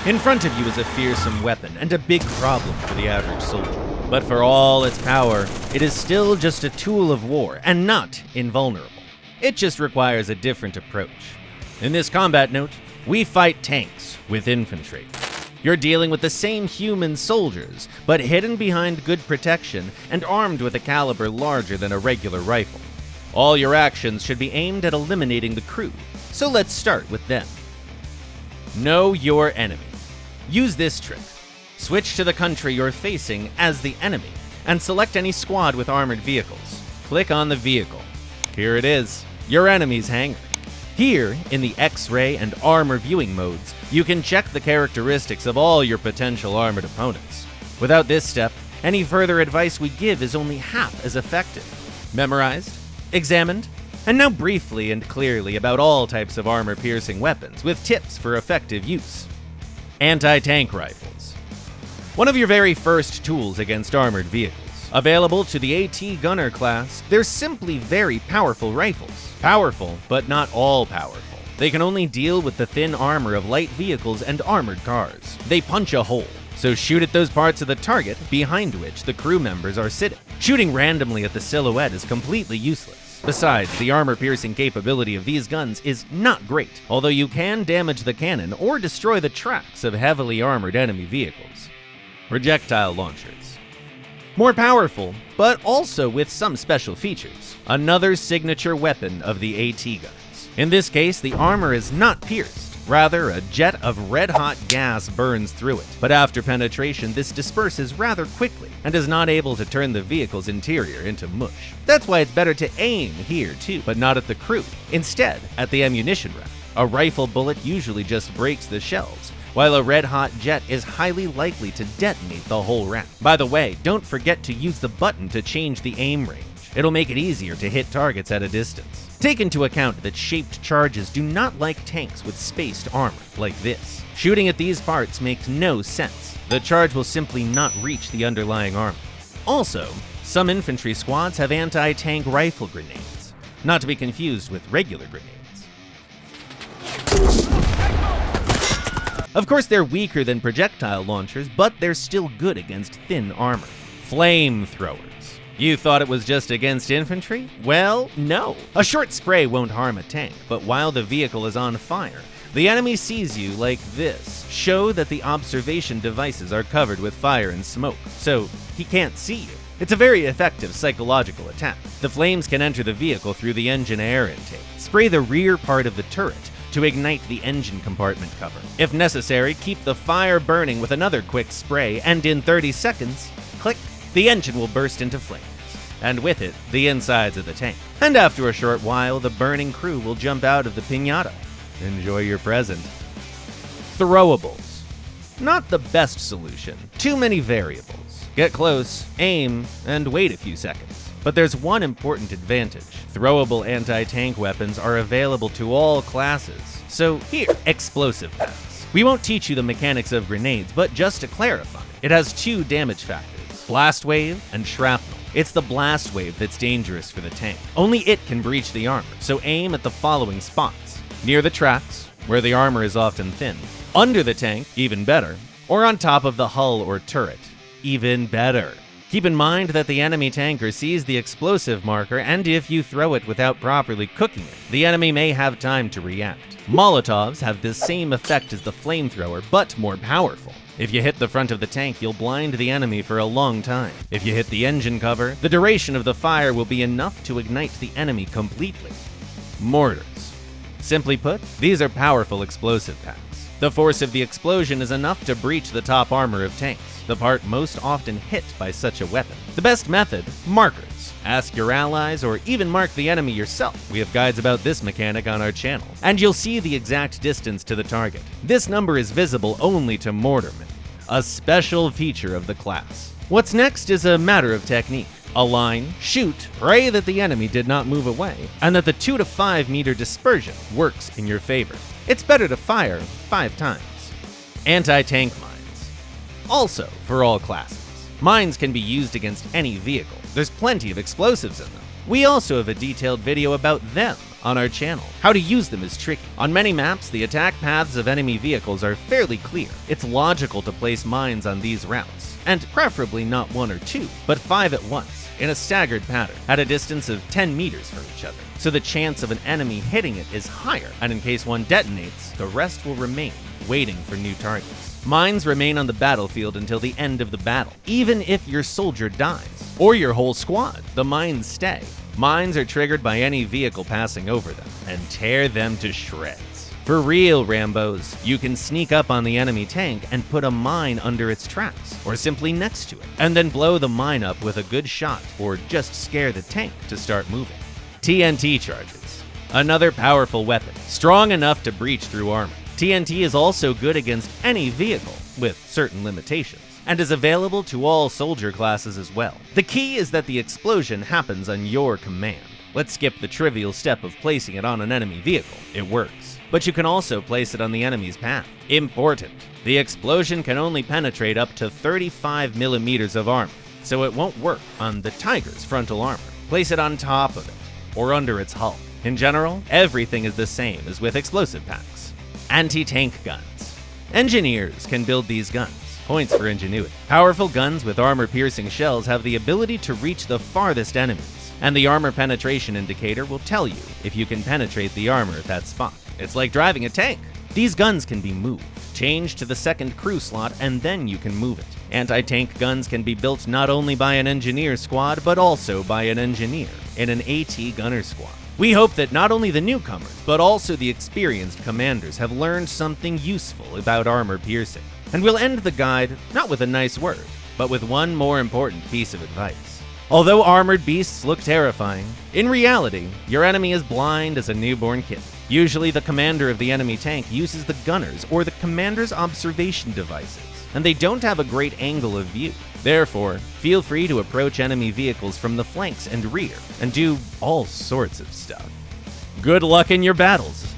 In front of you is a fearsome weapon and a big problem for the average soldier. But for all its power, it is still just a tool of war and not invulnerable. It just requires a different approach. In this combat note, we fight tanks with infantry. You're dealing with the same human soldiers, but hidden behind good protection and armed with a caliber larger than a regular rifle. All your actions should be aimed at eliminating the crew, so let's start with them. Know your enemy. Use this trick. Switch to the country you're facing as the enemy, and select any squad with armored vehicles. Click on the vehicle. Here it is, your enemy's hangar. Here, in the X-ray and armor viewing modes, you can check the characteristics of all your potential armored opponents. Without this step, any further advice we give is only half as effective. Memorized? Examined? And now briefly and clearly about all types of armor-piercing weapons with tips for effective use. Anti-tank rifles. One of your very first tools against armored vehicles. Available to the AT gunner class, they're simply very powerful rifles. Powerful, but not all powerful. They can only deal with the thin armor of light vehicles and armored cars. They punch a hole, so shoot at those parts of the target behind which the crew members are sitting. Shooting randomly at the silhouette is completely useless. Besides, the armor-piercing capability of these guns is not great, although you can damage the cannon or destroy the tracks of heavily armored enemy vehicles. Projectile Launchers. More powerful, but also with some special features. Another signature weapon of the AT guns. In this case, the armor is not pierced. Rather, a jet of red-hot gas burns through it. But after penetration, this disperses rather quickly and is not able to turn the vehicle's interior into mush. That's why it's better to aim here too, but not at the crew. Instead, at the ammunition rack. A rifle bullet usually just breaks the shells, while a red-hot jet is highly likely to detonate the whole rack. By the way, don't forget to use the button to change the aim range. It'll make it easier to hit targets at a distance. Take into account that shaped charges do not like tanks with spaced armor, like this. Shooting at these parts makes no sense. The charge will simply not reach the underlying armor. Also, some infantry squads have anti-tank rifle grenades, not to be confused with regular grenades. Of course, they're weaker than projectile launchers, but they're still good against thin armor. Flamethrowers. You thought it was just against infantry? Well, no. A short spray won't harm a tank, but while the vehicle is on fire, the enemy sees you like this. Show that the observation devices are covered with fire and smoke, so he can't see you. It's a very effective psychological attack. The flames can enter the vehicle through the engine air intake. Spray the rear part of the turret to ignite the engine compartment cover. If necessary, keep the fire burning with another quick spray, and in 30 seconds, click, the engine will burst into flames, and with it, the insides of the tank. And after a short while, the burning crew will jump out of the piñata. Enjoy your present. Throwables. Not the best solution. Too many variables. Get close, aim, and wait a few seconds. But there's one important advantage. Throwable anti-tank weapons are available to all classes. So here, explosive packs. We won't teach you the mechanics of grenades, but just to clarify, it has two damage factors. Blast wave and shrapnel. It's the blast wave that's dangerous for the tank. Only it can breach the armor, so aim at the following spots. Near the tracks, where the armor is often thin. Under the tank, even better. Or on top of the hull or turret, even better. Keep in mind that the enemy tanker sees the explosive marker, and if you throw it without properly cooking it, the enemy may have time to react. Molotovs have the same effect as the flamethrower, but more powerful. If you hit the front of the tank, you'll blind the enemy for a long time. If you hit the engine cover, the duration of the fire will be enough to ignite the enemy completely. Mortars. Simply put, these are powerful explosive packs. The force of the explosion is enough to breach the top armor of tanks, the part most often hit by such a weapon. The best method, markers. Ask your allies or even mark the enemy yourself. We have guides about this mechanic on our channel, and you'll see the exact distance to the target. This number is visible only to mortarmen, a special feature of the class. What's next is a matter of technique. Align, shoot, pray that the enemy did not move away, and that the 2 to 5 meter dispersion works in your favor. It's better to fire 5 times. Anti-tank mines. Also for all classes. Mines can be used against any vehicle. There's plenty of explosives in them. We also have a detailed video about them on our channel. How to use them is tricky. On many maps, the attack paths of enemy vehicles are fairly clear. It's logical to place mines on these routes, and preferably not 1 or 2, but 5 at once, in a staggered pattern, at a distance of 10 meters from each other. So the chance of an enemy hitting it is higher, and in case one detonates, the rest will remain, waiting for new targets. Mines remain on the battlefield until the end of the battle. Even if your soldier dies, or your whole squad, the mines stay. Mines are triggered by any vehicle passing over them, and tear them to shreds. For real, Rambos, you can sneak up on the enemy tank and put a mine under its tracks, or simply next to it, and then blow the mine up with a good shot, or just scare the tank to start moving. TNT charges. Another powerful weapon, strong enough to breach through armor. TNT is also good against any vehicle, with certain limitations, and is available to all soldier classes as well. The key is that the explosion happens on your command. Let's skip the trivial step of placing it on an enemy vehicle. It works. But you can also place it on the enemy's path. Important. The explosion can only penetrate up to 35 millimeters of armor, so it won't work on the Tiger's frontal armor. Place it on top of it, or under its hull. In general, everything is the same as with explosive packs. Anti-tank guns. Engineers can build these guns. Points for ingenuity. Powerful guns with armor-piercing shells have the ability to reach the farthest enemies, and the armor penetration indicator will tell you if you can penetrate the armor at that spot. It's like driving a tank. These guns can be moved. Change to the second crew slot, and then you can move it. Anti-tank guns can be built not only by an engineer squad, but also by an engineer in an AT gunner squad. We hope that not only the newcomers, but also the experienced commanders have learned something useful about armor piercing. And we'll end the guide not with a nice word, but with one more important piece of advice. Although armored beasts look terrifying, in reality, your enemy is blind as a newborn kitten. Usually the commander of the enemy tank uses the gunners or the commander's observation devices, and they don't have a great angle of view. Therefore, feel free to approach enemy vehicles from the flanks and rear, and do all sorts of stuff. Good luck in your battles!